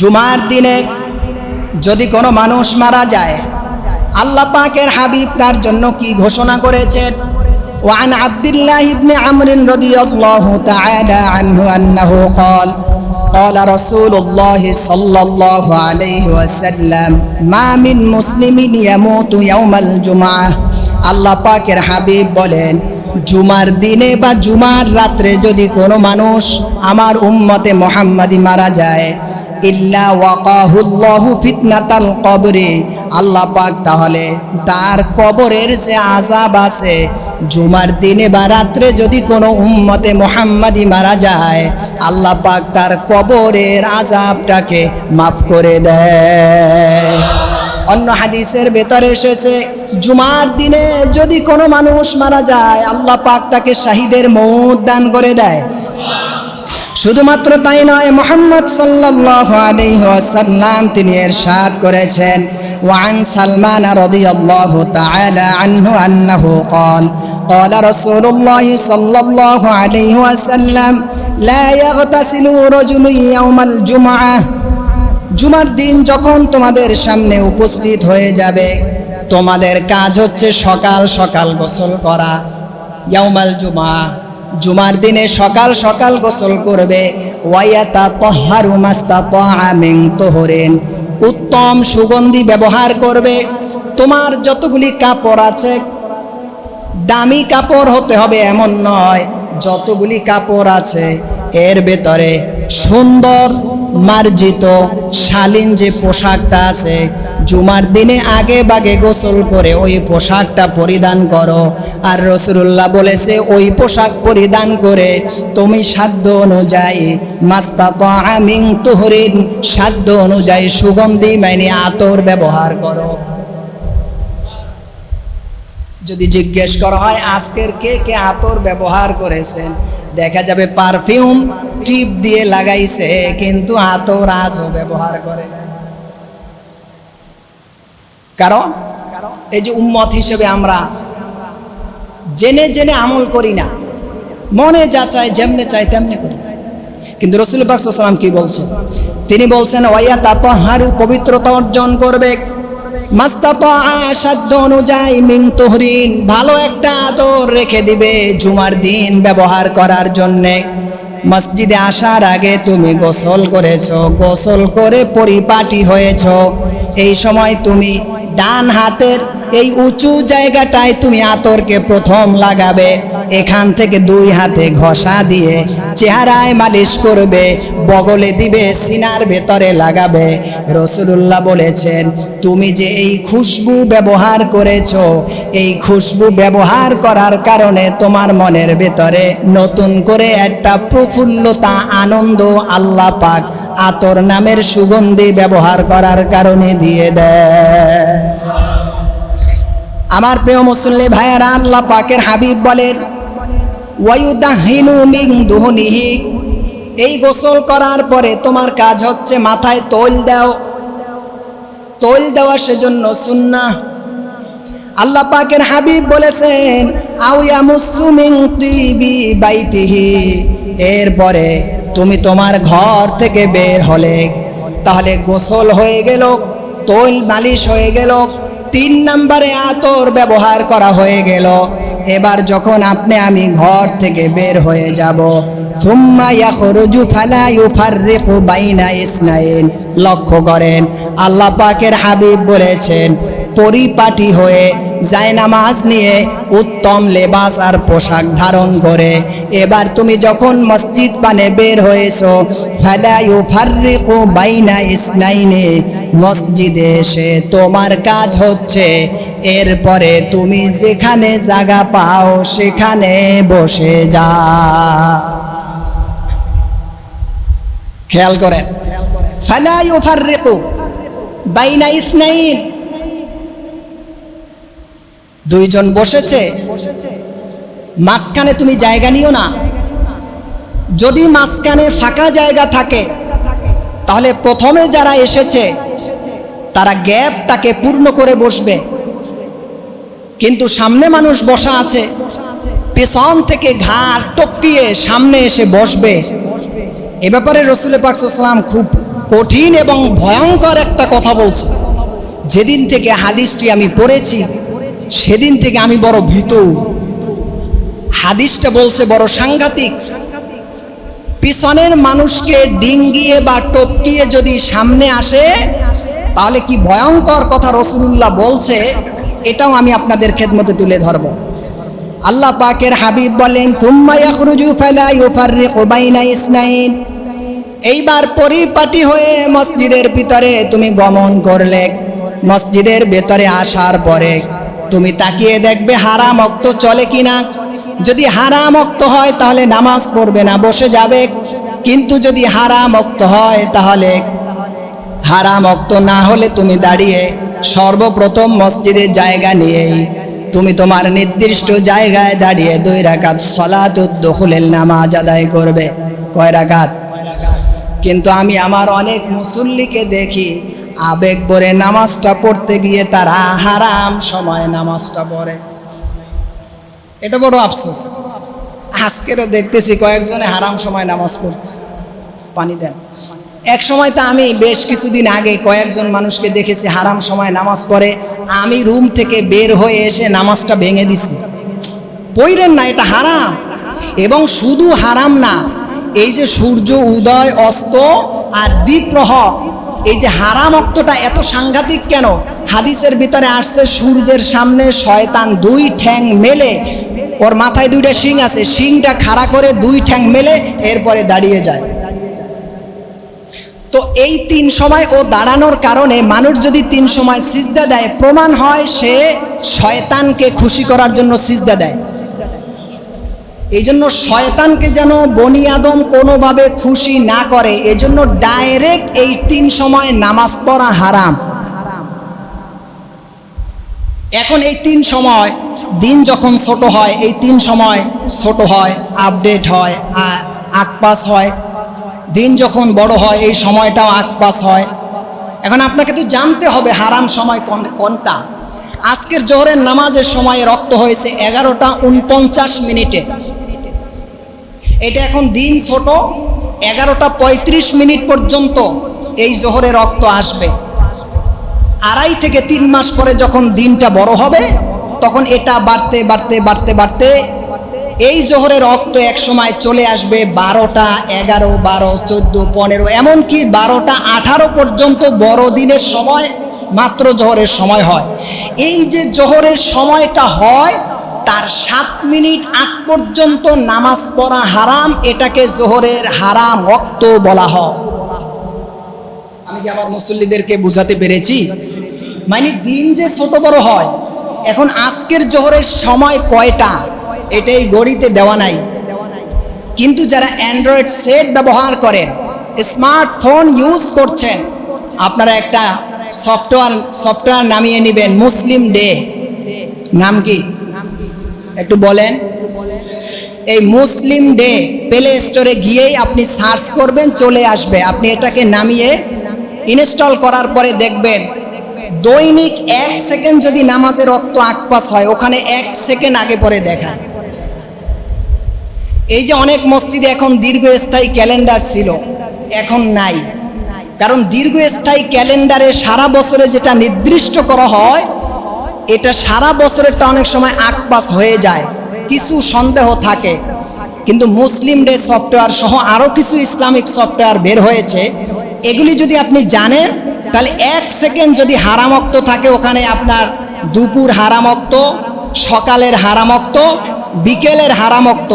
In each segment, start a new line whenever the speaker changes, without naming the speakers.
জুমার দিনে যদি কোনো মানুষ মারা যায়, আল্লাহ পাকের হাবিব তার জন্য কি ঘোষণা করেছেন? ওয়ান আব্দুল্লাহ ইবনে আমর রাদিয়াল্লাহু তাআলা আনহু আন্নাহু قال قال رسول الله صلى الله عليه وسلم ما من مسلم يموت يوم الجمعة। আল্লাহ পাকের হাবিব বলেন, জুমার দিনে বা জুমার রাত্রে যদি কোনো মানুষ আমার উম্মতে মুহাম্মাদি মারা যায়, ইল্লা ওয়াকাহুল্লাহু ফিতনাতাল কবরি, আল্লাহ পাক তাহলে তার কবরের যে আযাব আছে, জুমার দিনে বা রাত্রে যদি কোনো উম্মতে মুহাম্মাদি মারা যায়, আল্লাহ পাক তার কবরের আযাবটাকে মাফ করে দেয়। অন্য হাদিসের ভেতরে এসেছে, জুমার দিনে যদি কোনো মানুষ মারা যায়, আল্লাহ পাক তাকে শাহীদের মওত দান করে দেয়। শুধুমাত্র তাই নয়, মুহাম্মদ সাল্লাল্লাহু আলাইহি ওয়াসাল্লাম তিনি ইরশাদ করেছেন, ওয়ান সালমান রাদিয়াল্লাহু তাআলা আনহু আন্নাহু قال قال رسول الله صلى الله عليه وسلم لا يغتسل رجل يوم الجمعة। জুমার দিন যখন তোমাদের সামনে উপস্থিত হয়ে যাবে, তোমাদের কাজ হচ্ছে সকাল সকাল গোসল করা। ইয়াউমাল জুমা, জুমার দিনে সকাল সকাল গোসল করবে। ওয়ায়াতাতাহহারু মাস্তাতাআ মিন তুহুরিন, উত্তম সুগন্ধি ব্যবহার করবে। তোমার যতগুলি কাপড় আছে, দামি কাপড় হতে হবে এমন নয়, যতগুলি কাপড় আছে এর ভেতরে সুন্দর মার্জিত শালীন যে পোশাকটা আছে, জুমার দিনে আগে বাগে গোসল করে ওই পোশাকটা পরিধান করো। আর রাসূলুল্লাহ বলেছে, ওই পোশাক পরিধান করে তুমি সাধ্য অনুযায়ী মাস্তাতাআ মিন তুহরিন, সাধ্য অনুযায়ী সুগন্ধি মানে আতর ব্যবহার করো। যদি জিজ্ঞেস করা হয় আজকের কে কে আতর ব্যবহার করেছেন, দেখা যাবে পারফিউম টিপ দিয়ে লাগাইছে, কিন্তু আতর আজও ব্যবহার করে না। কারণ এই যে উম্মত হিসেবে আমরা জেনে জেনে আমল করি না, মনে যা চাই যেমনে চাই তেমনি করি। কিন্তু রাসূল পাক সাল্লাল্লাহু আলাইহি ওয়াসাল্লাম কি বলছেন? তিনি বলছেন, ওয়ায়াতাতাহহারু, পবিত্রতা অর্জন করবে, মাস্তাতাআ, সাধ্য অনুযায়ী, মিন তুহরিন, ভালো একটা আতর রেখে দিবে জুমার দিন ব্যবহার করার জন্যে। মসজিদে আসার আগে তুমি গোসল করেছো, গোসল করে পরিপাটি হয়েছো, এই সময় তুমি ডান হাতের এই উঁচু জায়গাটায় তুমি আতরকে প্রথম লাগাবে, এখান থেকে দুই হাতে ঘষা দিয়ে চেহারায় মালিশ করবে, বগলে দিবে, সিনার ভেতরে লাগাবে। রাসূলুল্লাহ বলেছেন, তুমি যে এই খুশবু ব্যবহার করেছো, এই খুশবু ব্যবহার করার কারণে তোমার মনের ভেতরে নতুন করে একটা প্রফুল্লতা, আনন্দ আল্লাহ পাক আতর নামের সুগন্ধি ব্যবহার করার কারণে দিয়ে দেয়। আমার প্রিয় মুসল্লি ভাইয়েরা, আল্লাহ পাকের হাবিব বলেন, ওয়ায়ুদাহিনু মিন দুহুনিহি, এই গোসল করার পরে তোমার কাজ হচ্ছে মাথায় তৈল দাও। তৈল দেওয়া সেজন্য সুন্নাহ। আল্লাহ পাকের হাবিব বলেছেন, আও ইয়ামুসসু মিন তিবি বাইতিহি, এরপরে তুমি তোমার ঘর থেকে বের হলে, তাহলে গোসল হয়ে গেল, তৈল মালিশ হয়ে গেল, 3 নম্বরে আতর ব্যবহার করা হয়ে গেল। এবার যখন আপনি আমি ঘর থেকে বের হয়ে যাব, সুম্মা ইয়াখরুজু ফালা ইউফাররিকু বাইনা ইসনাইন, লক্ষ্য করেন আল্লাহ পাকের হাবিব বলেছেন, পরিপাটি হয়ে জায়নামাজ নিয়ে উত্তম লেবাস আর পোশাক ধারণ করে এবার তুমি যখন মসজিদ পানে বের হয়েছো, ফালা ইউফাররিকু বাইনা ইসনাইনি, মসজিদে এসে তোমার কাজ হচ্ছে এরপরে তুমি যেখানে জায়গা পাও সেখানে বসে যা। খেয়াল করেন, ফালা ইউফাররিকু বাইনা ইসনাইন, দুইজন বসেছে, মাঝখানে তুমি জায়গা নিও না। যদি মাঝখানে ফাঁকা জায়গা থাকে, তাহলে প্রথমে যারা এসেছে তারা গ্যাপটাকে পূর্ণ করে বসবে, কিন্তু সামনে মানুষ বসা আছে, পেছন থেকে ঘাড় টপকিয়ে সামনে এসে বসবে। এ ব্যাপারে রাসূল পাক সাল্লাল্লাহু আলাইহি ওয়াসাল্লাম খুব কঠিন এবং ভয়ঙ্কর একটা কথা বলছে। যেদিন থেকে হাদিসটি আমি পড়েছি সেদিন থেকে আমি বড় ভীত। হাদিসটা বলছে বড় সাংঘাতিক। পিছনের মানুষকে ডিঙ্গিয়ে বা টপকিয়ে যদি সামনে আসে তাহলে কি ভয়ঙ্কর কথা রাসূলুল্লাহ বলছে, এটাও আমি আপনাদের খেদমতে তুলে ধরব। আল্লাহ পাকের হাবিব বলেন, সুম্মা ইয়াখরুজু ফালা ইউফাররিকু বাইনা ইসনাইন। এইবার পরিপাটি হয়ে মসজিদের ভিতরে তুমি গমন করলে, মসজিদের ভেতরে আসার পরে তুমি তাকিয়ে দেখবে হারাম ওয়াক্ত চলে কিনা। যদি হারাম ওয়াক্ত হয় তাহলে নামাজ পড়বে না, বসে যাবে। কিন্তু যদি হারাম ওয়াক্ত হয় তাহলে, হারাম ওয়াক্ত না হলে তুমি দাঁড়িয়ে সর্বপ্রথম মসজিদের জায়গা নিয়েই তুমি তোমার নির্দিষ্ট জায়গায় দাঁড়িয়ে 2 রাকাত সালাতুদ দুখুলের নামাজ আদায় করবে। কয় রাকাত? কিন্তু আমি আমার অনেক মুসল্লিকে দেখি আবেগ ভরে নামাজটা পড়তে গিয়ে তারা হারাম সময় নামাজটা পড়ে। এটা বড় আফসোস। আজকেরও দেখতেছি কয়েকজনে হারাম সময় নামাজ পড়ছে। পানি দেন। এক সময় তো আমি বেশ কিছুদিন আগে কয়েকজন মানুষকে দেখেছি হারাম সময় নামাজ পড়ে। আমি রুম থেকে বের হয়ে এসে নামাজটা ভেঙে দিছি। পড়েন না, এটা হারাম। এবং শুধু হারাম না, এই যে সূর্য উদয় অস্ত আর দ্বিপ্রহর, এই যে হারাম ওয়াক্তটা এত সাংঘাতিক কেন? হাদিসের ভিতরে আসছে সূর্যের সামনে শয়তান 2 ঠ্যাং মেলে, ওর মাথায় 2টা শিং আছে, শিংটা খাড়া করে 2 ঠ্যাং মেলে এরপরে দাঁড়িয়ে যায়। তো এই 3 সময় ও দাঁড়ানোর কারণে মানুষ যদি 3 সময় সিজদা দেয়, প্রমাণ হয় সে শয়তানকে খুশি করার জন্য সিজদা দেয়। এই জন্য শয়তানকে যেন বনি আদম কোনোভাবে খুশি না করে, এজন্য ডাইরেক্ট এই 3 সময় নামাজ পড়া হারাম। এখন এই 3 সময় দিন যখন ছোট হয়, এই 3 সময় ছোট হয়, আপডেট হয়, আকপাস হয়। দিন যখন বড় হয় এই সময়টাও আকপাস হয়। এখন আপনাকে তো জানতে হবে হারাম সময় কোনটা। আজকের জোহরের নামাজের সময় রক্ত হয়েছে 11টা 49 মিনিটে। এটা এখন দিন ছোট, 11টা 35 মিনিট পর্যন্ত এই জোহরে রক্ত আসবে। 2.5 থেকে 3 মাস পরে যখন দিনটা বড় হবে তখন এটা বাড়তে বাড়তে বাড়তে বাড়তে এই জোহরের রক্ত এক সময় চলে আসবে 12টা 11, 12, 14, 15, এমনকি 12টা 18 পর্যন্ত বড় দিনের সময় মাত্র জোহরের সময় হয়। এই যে জোহরের সময়টা হয় তার 7 মিনিট আগ পর্যন্ত নামাজ পড়া হারাম। এটাকে জোহরের হারাম ওয়াক্ত বলা হয়। আমি কি আমার মুসল্লিদেরকে বুঝাতে পেরেছি? মানে দিন যে ছোট বড় হয়, এখন আজকের জোহরের সময় কয়টা এটাই ঘড়িতে দেওয়া নাই। কিন্তু যারা অ্যান্ড্রয়েড সেট ব্যবহার করেন, স্মার্টফোন ইউজ করছেন, আপনারা একটা সফটওয়্যার নামিয়ে নেবেন, মুসলিম ডে। নাম কি একটু বলেন? এই মুসলিম ডে প্লে স্টোরে গিয়েই আপনি সার্চ করবেন, চলে আসবে। আপনি এটাকে নামিয়ে ইনস্টল করার পরে দেখবেন দৈনিক 1 সেকেন্ড যদি নামাজের রক্ত আকপাস হয় ওখানে 1 সেকেন্ড আগে পরে দেখায়। এই যে অনেক মসজিদে এখন দীর্ঘস্থায়ী ক্যালেন্ডার ছিল, এখন নাই। কারণ দীর্ঘস্থায়ী ক্যালেন্ডারে সারা বছরে যেটা নির্দিষ্ট করা হয় এটা সারা বছরেরটা অনেক সময় আকপাস হয়ে যায়, কিছু সন্দেহ থাকে। কিন্তু মুসলিম ডে সফটওয়্যার সহ আরও কিছু ইসলামিক সফটওয়্যার বের হয়েছে, এগুলি যদি আপনি জানেন তাহলে 1 সেকেন্ড যদি হারাম ওয়াক্ত থাকে ওখানে আপনার দুপুর হারাম ওয়াক্ত, সকালের হারাম ওয়াক্ত, বিকেলের হারাম ওয়াক্ত,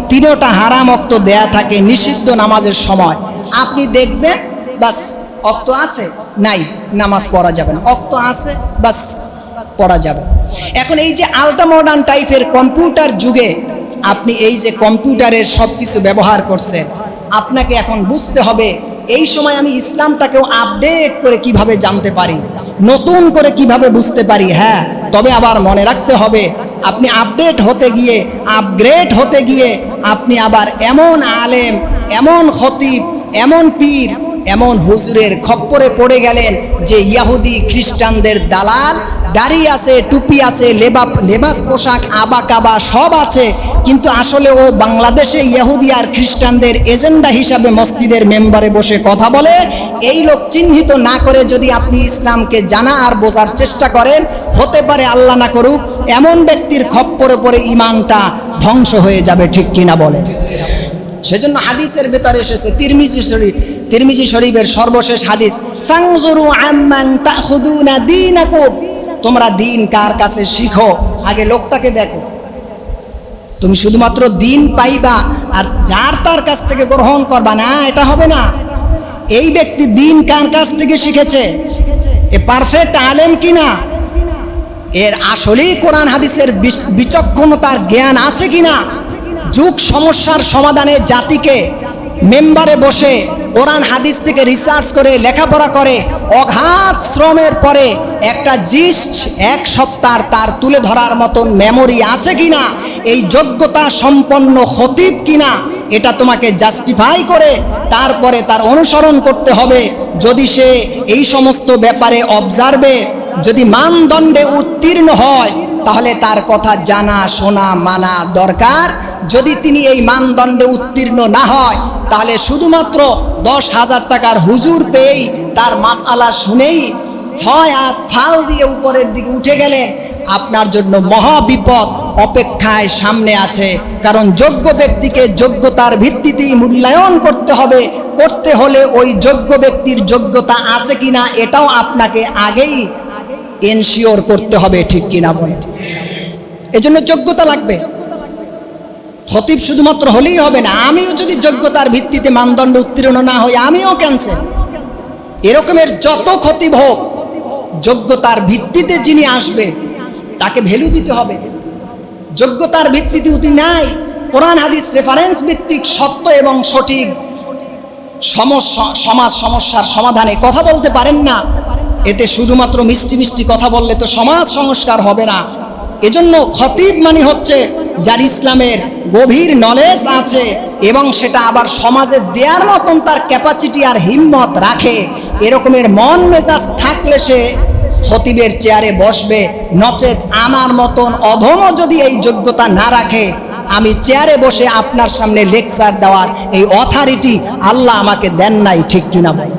3টা হারাম ওয়াক্ত দেয়া থাকে নিষিদ্ধ নামাজের সময়। আপনি দেখবেন বাস ওয়াক্ত আছে, নাই, নামাজ পড়া যাবে না। ওয়াক্ত আছে, বাস পড়া যাবে। এখন এই যে আলট্রা মডার্ন টাইপের কম্পিউটার যুগে আপনি এই যে কম্পিউটারের সব কিছু ব্যবহার করছেন, আপনাকে এখন বুঝতে হবে এই সময় আমি ইসলামটাকেও আপডেট করে কিভাবে জানতে পারি, নতুন করে কিভাবে বুঝতে পারি। হ্যাঁ, তবে আবার মনে রাখতে হবে আপনি আপডেট হতে গিয়ে, আপগ্রেড হতে গিয়ে আপনি আবার এমন আলেম, এমন খতিব, এমন পীর, এমন হুজুরের খপ্পরে পড়ে গেলেন যে ইহুদি খ্রিস্টানদের দাড়ি আছে, টুপি আছে, লেবাস পোশাক আবা কাবা সব আছে, কিন্তু আসলে ও বাংলাদেশে ইহুদি আর খ্রিস্টানদের এজেন্ডা হিসাবে মসজিদের মেম্বারে বসে কথা বলে। এই লোক চিহ্নিত না করে যদি আপনি ইসলামকে জানা আর বোঝার চেষ্টা করেন, হতে পারে আল্লাহ না করুক এমন ব্যক্তির খপ্পরে পড়ে ঈমানটা ধ্বংস হয়ে যাবে, ঠিক কিনা বলে। সেজন্য হাদিসের ভেতরে এসেছে, তিরমিজি শরীফের সর্বশেষ হাদিস, ফানজুরু আম্মান তাখুদুনা দীনাকুম, তোমরা দিন কার কাছে শিখো, আগে লোকটাকে দেখো। তুমি শুধুমাত্র দিন পাইবা আর যার তার কাছ থেকে গ্রহণ করবা না, এটা হবে না। এই ব্যক্তি দিন কার কাছ থেকে শিখেছে, এ পারফেক্ট আলেম কিনা, এর আসলেই কোরআন হাদিসের বিচক্ষণতার জ্ঞান আছে কিনা, যুগ সমস্যার সমাধানে জাতিকে মেম্বারে বসে কোরআন হাদিস থেকে রিসার্চ করে লেখাপড়া করে অগাধ শ্রমের পরে একটা জিস্ট এক সপ্তাহ তার তুলে ধরার মতন মেমোরি আছে কিনা, এই যোগ্যতা সম্পন্ন খতিব কিনা, এটা তোমাকে জাস্টিফাই করে তারপরে তার অনুসরণ করতে হবে। যদি সে এই সমস্ত ব্যাপারে অবজার্ভে যদি মানদণ্ডে উত্তীর্ণ হয়, তাহলে তার কথা জানা শোনা মানা দরকার। যদি তিনি এই মানদণ্ডে উত্তীর্ণ না হয়, তাহলে শুধুমাত্র 10,000 টাকার হুজুর পেয়েই তার মাসআলা শুনেই 6 হাত ফাল দিয়ে উপরের দিকে উঠে গেলেন, আপনার জন্য মহা বিপদ অপেক্ষায় সামনে আছে। কারণ যোগ্য ব্যক্তিকে যোগ্যতার ভিত্তিতেই মূল্যায়ন করতে হবে। করতে হলে ওই যোগ্য ব্যক্তির যোগ্যতা আছে কিনা এটাও আপনাকে আগেই এনশিওর করতে হবে, ঠিক কিনা বলেন। এজন্য যোগ্যতা লাগবে। খতিব শুধুমাত্র হলেই হবে না, আমিও যদি যোগ্যতার ভিত্তিতে মানদণ্ডে উত্তীর্ণ না হই, আমিও ক্যান্সেল। এরকমের যত খতিব হোক, যোগ্যতার ভিত্তিতে যিনি আসবে তাকে ভ্যালু দিতে হবে। যোগ্যতার ভিত্তিতে উঠি নাই, কোরআন হাদিস রেফারেন্স ভিত্তিক সত্য এবং সঠিক সমাজ সমস্যার সমাধানে কথা বলতে পারেন না, এতে শুধুমাত্র মিষ্টি মিষ্টি কথা বললে তো সমাজ সংস্কার হবে না। এজন্য খতিব মানে হচ্ছে যার ইসলামের গভীর নলেজ আছে এবং সেটা আবার সমাজে দেওয়ার মতন তার ক্যাপাসিটি আর হিম্মত রাখে, এরকমের মন মেজাজ থাকলে সে খতিবের চেয়ারে বসবে। নচেত আমার মতন অধমও যদি এই যোগ্যতা না রাখে, আমি চেয়ারে বসে আপনার সামনে লেকচার দেওয়ার এই অথরিটি আল্লাহ আমাকে দেন নাই, ঠিক কিনা বল।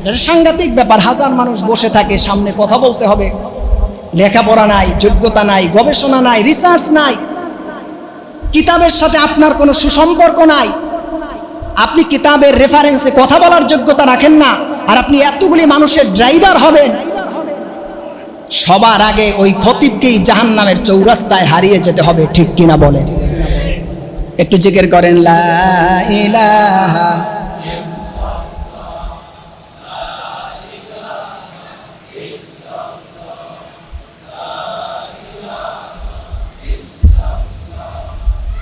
এটা সাংঘাতিক ব্যাপার। হাজার মানুষ বসে থাকে, সামনে কথা বলতে হবে, লেখাপড়া নাই, যোগ্যতা নাই, গবেষণা নাই, রিসার্চ নাই, কিতাবের সাথে আপনার কোনো সুসম্পর্ক নাই, আপনি কিতাবের রেফারেন্সে কথা বলার যোগ্যতা রাখেন না, আর আপনি এতগুলি মানুষের ড্রাইভার হবেন। সবার আগে ওই খতিবকেই জাহান্নামের চৌরাস্তায় হারিয়ে যেতে হবে, ঠিক কিনা বলেন। একটু জিকির করেন, লা ইলাহা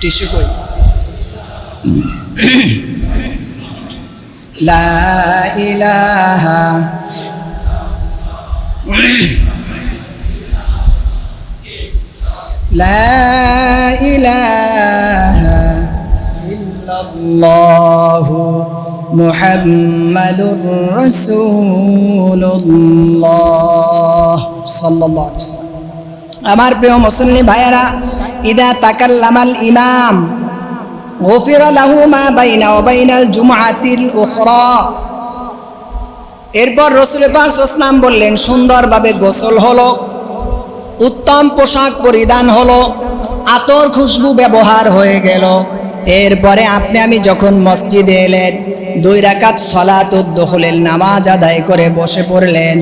টিস্যু কই, লা ইলাহা লা ইলাহা ইল্লাল্লাহু মুহাম্মাদুর রাসূলুল্লাহ সাল্লাল্লাহু আলাইহি ওয়াসাল্লাম। আমার প্রিয় মুসলিম ভাইয়েরা, ইদা তাকাল্লামাল ইমাম গুফিরা লাহু মা বাইনা ওয়া বাইনাল জুমআতিল উখরা। এরপর রাসূল পাক সাল্লাল্লাহু আলাইহি ওয়াসাল্লাম বললেন, সুন্দরভাবে গোসল হলো, উত্তম পোশাক পরিধান হলো, আতর খুশবু ব্যবহার হয়ে গেল। এরপরে আপনি আমি যখন মসজিদে এলেন, 2 রাকাত সালাতুদ দুখুলের নামাজ আদায় করে বসে পড়লেন।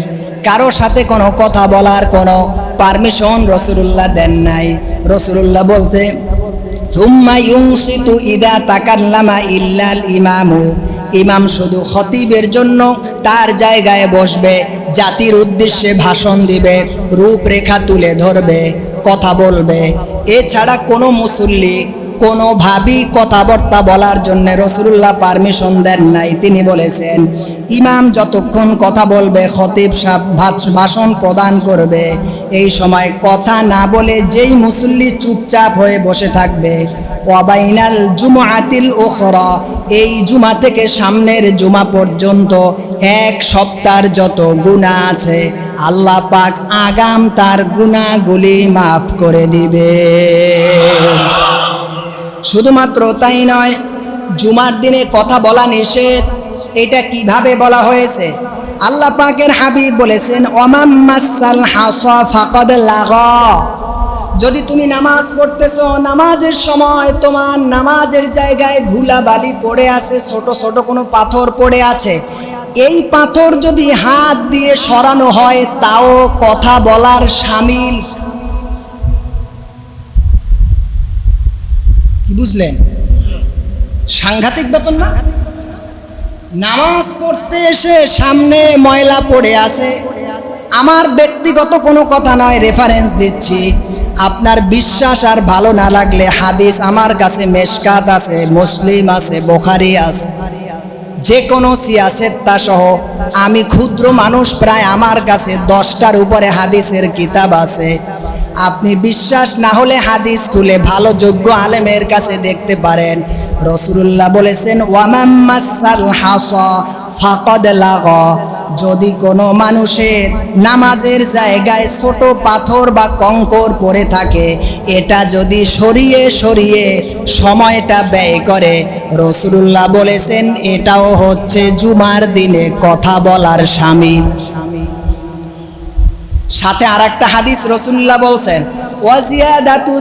কারো সাথে কোনো কথা বলার কোনো পারমিশন রাসূলুল্লাহ দেন নাই। রাসূলুল্লাহ বলতে, সুম্মা ইউনসিতু ইদা তাকাল্লামা ইল্লাল ইমামু, ইমাম শুধু খতিবের জন্য তার জায়গায় বসবে, জাতির উদ্দেশ্যে ভাষণ দিবে, রূপরেখা তুলে ধরবে, কথা বলবে। এছাড়া কোনো মুসল্লি কোনোভাবেই কথাবার্তা বলার জন্য রাসূলুল্লাহ পারমিশন দেন নাই। তিনি বলেছেন, ইমাম যতক্ষণ কথা বলবে, খতিব সাহেব ভাষণ প্রদান করবে, এই সময় কথা না বলে যেই মুসল্লি চুপচাপ হয়ে বসে থাকবে, ওয়াবাইনাল জুমআতিল উখরা, এই জুমা থেকে সামনের জুমা পর্যন্ত 1 সপ্তাহের যত গুনাহ আছে আল্লাহ পাক আগাম তার গুনাহগুলি মাফ করে দিবে। শুধুমাত্র তাই নয়, জুমার দিনে কথা বলা নিষেধ। এটা কিভাবে বলা হয়েছে? আল্লাহ পাকের হাবিব বলেছেন, ওয়ামান মাসাল হাসা ফাকাদ লাগা। যদি তুমি নামাজ পড়তেছো, নামাজের সময় তোমার নামাজের জায়গায় ধুলাবালি পড়ে আছে, ছোট ছোট কোনো পাথর পড়ে আছে, এই পাথর যদি হাত দিয়ে সরানো হয় তাও কথা বলার শামিল। কি বুঝলেন? সাংঘাতিক ব্যাপার না? নামাজ পড়তে এসে সামনে ময়লা পড়ে আছে, আমার ব্যক্তিগত কোনো কথা নয়, রেফারেন্স দিচ্ছি। আপনার বিশ্বাস আর ভালো না লাগলে হাদিস আমার কাছে মেশকাত আছে, মুসলিম আছে, বুখারী আছে, যে কোনো সিয়াসেত্তা সহ আমি ক্ষুদ্র মানুষ, প্রায় আমার কাছে 10টার উপরে হাদিসের কিতাব আছে। আপনি বিশ্বাস না হলে হাদিস খুলে ভালো যোগ্য আলেমের কাছে দেখতে পারেন। রাসূলুল্লাহ বলেছেন, ওয়ামান মাসাল হাসা ফাকাদ লাগা। যদি কোনো মানুষের নামাজের জায়গায় ছোট পাথর বা কঙ্কর পড়ে থাকে, এটা যদি সরিয়ে সরিয়ে সময়টা ব্যয় করে, রাসূলুল্লাহ বলেছেন এটাও হচ্ছে জুমার দিনে কথা বলার শামিল। সাথে আরেকটা হাদিস রাসূলুল্লাহ বলছেন, ওয়াজিয়াদাতু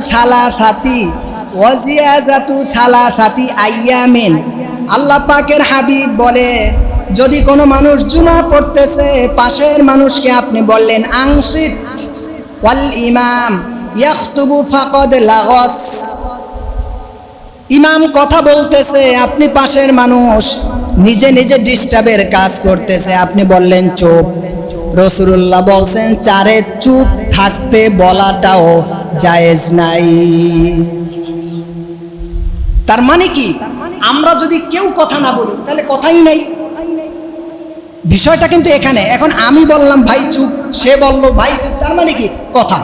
সালাসাতি আইয়ামিন। আল্লাহ পাকের হাবিব বলে, যদি কোনো মানুষ জুমা পড়তেছে, পাশের মানুষকে আপনি বললেন আনসিত ওয়াল ইমাম ইয়াখতুবু ফাকাদ লাগস। ইমাম কথা বলতেছে, আপনি পাশের মানুষ নিজে নিজে ডিস্টার্বের কাজ করতেছে, আপনি বললেন চুপ। রাসূলুল্লাহ বলছেন, চারে চুপ থাকতে বলাটাও জায়েজ নাই। তার মানে কি? আমরা যদি কেউ কথা না বলি তাহলে কথাই নাই। বিষয়টা কিন্তু এখানে। এখন আমি বললাম ভাই চুপ, সে বলল ভাই চুপ, তার মানে কি? কথা।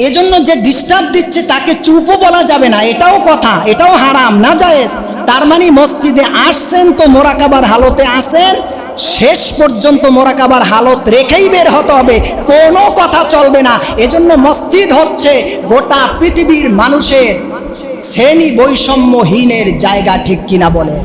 এজন্য যে ডিস্টার্ব দিচ্ছে তাকে চুপও বলা যাবে না, এটাও কথা, এটাও হারাম, না জায়েজ। তার মানে মসজিদে আসছেন তো মোরাকাবার হালতে আসেন, শেষ পর্যন্ত মোরাকাবার হালত রেখেই বের হতে হবে, কোনো কথা চলবে না। এজন্য মসজিদ হচ্ছে গোটা পৃথিবীর মানুষের শ্রেণী বৈষম্যহীনের জায়গা, ঠিক কিনা বলে?